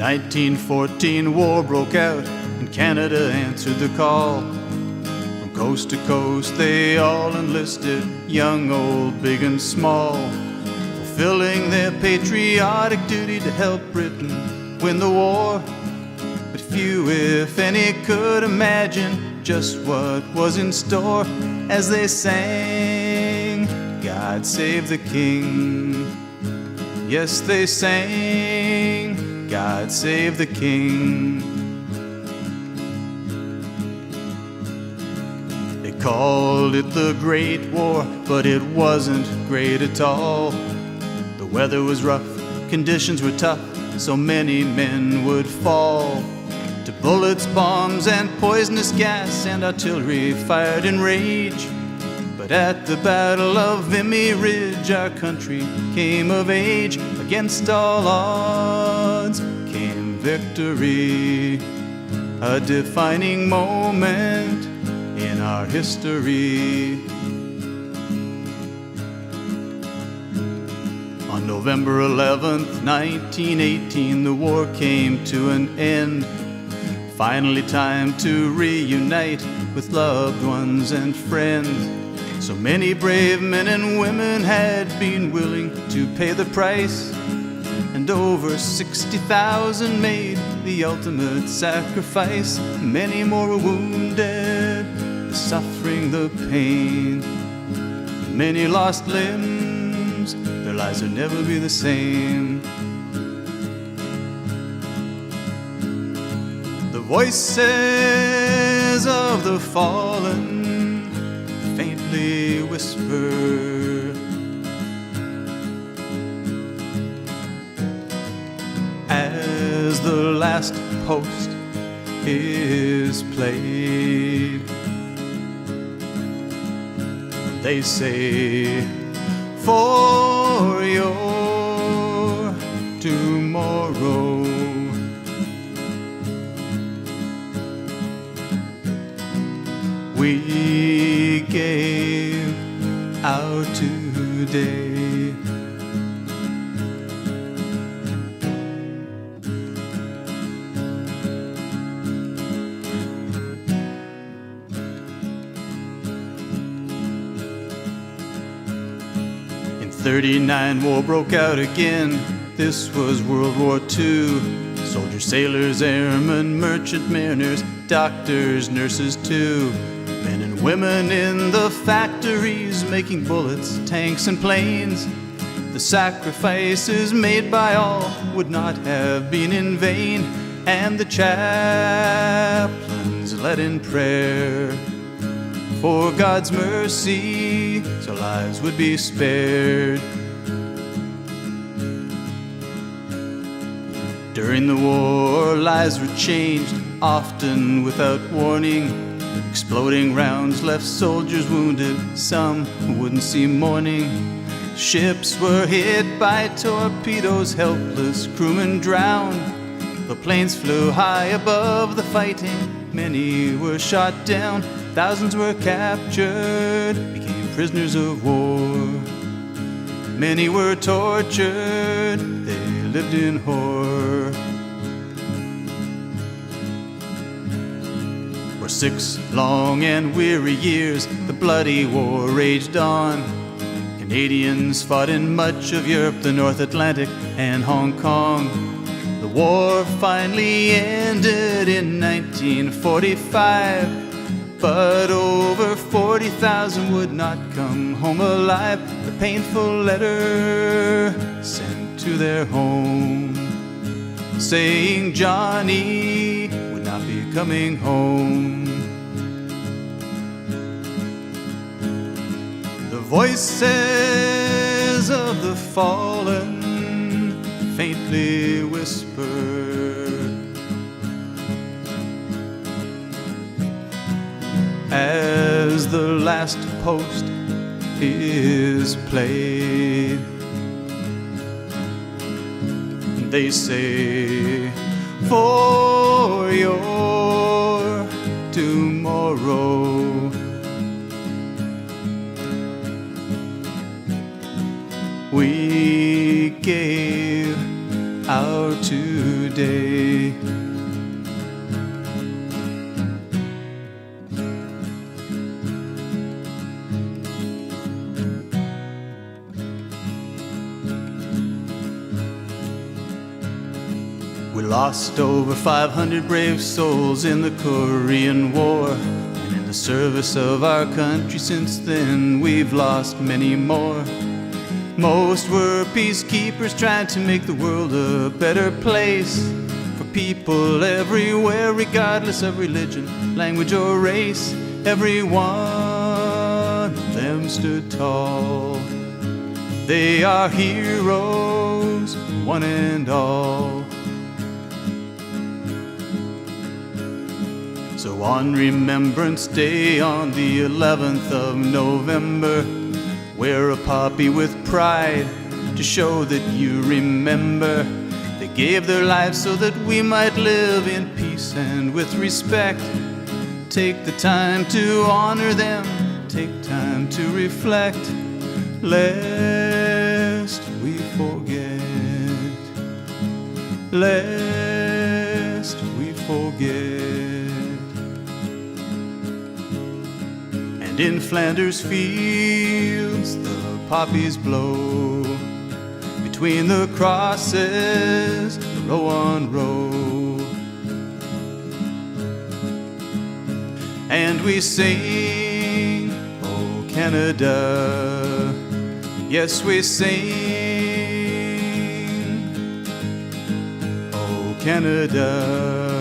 1914 war broke out and Canada answered the call. From coast to coast they all enlisted, young, old, big and small, fulfilling their patriotic duty to help Britain win the war. But few, if any, could imagine just what was in store as they sang, "God Save the King." Yes, they sang, "God Save the King." They called it the Great War, but it wasn't great at all. The weather was rough, conditions were tough, so many men would fall to bullets, bombs, and poisonous gas, and artillery fired in rage. But at the Battle of Vimy Ridge, our country came of age. Against all odds came victory, a defining moment in our history. On November 11th, 1918, the war came to an end. Finally time to reunite with loved ones and friends. So many brave men and women had been willing to pay the price, and over 60,000 made the ultimate sacrifice. Many more were wounded, the suffering, the pain. Many lost limbs, their lives would never be the same. The voices of the fallen faintly whisper as the last post is played. They say, "For your tomorrow we gave our today." In '39 war broke out again. This was World War II. Soldiers, sailors, airmen, merchant mariners, doctors, nurses too. Men and women in the factories making bullets, tanks and planes. The sacrifices made by all would not have been in vain, and the chaplains led in prayer for God's mercy, so lives would be spared. During the war, lives were changed, often without warning. Exploding rounds left soldiers wounded, some wouldn't see morning. Ships were hit by torpedoes, helpless crewmen drowned. The planes flew high above the fighting, many were shot down. Thousands were captured, became prisoners of war. Many were tortured, they lived in horror. For 6 long and weary years, the bloody war raged on. Canadians fought in much of Europe, the North Atlantic, and Hong Kong. The war finally ended in 1945, but over 40,000 would not come home alive. The painful letter sent to their home, saying Johnny would not be coming home. The voices of the fallen faintly whisper as the last post is played. They say, "For your tomorrow we gave our today. We lost over 500 brave souls in the Korean War, and in the service of our country since then we've lost many more. Most were peacekeepers trying to make the world a better place for people everywhere, regardless of religion, language or race. Every one of them stood tall. They are heroes, one and all. So on Remembrance Day, on the 11th of November, wear a poppy with pride to show that you remember. They gave their lives so that we might live in peace and with respect. Take the time to honor them, take time to reflect, lest we forget, lest we forget. And in Flanders fields the poppies blow, between the crosses, row on row. And we sing, oh Canada, yes we sing, oh Canada.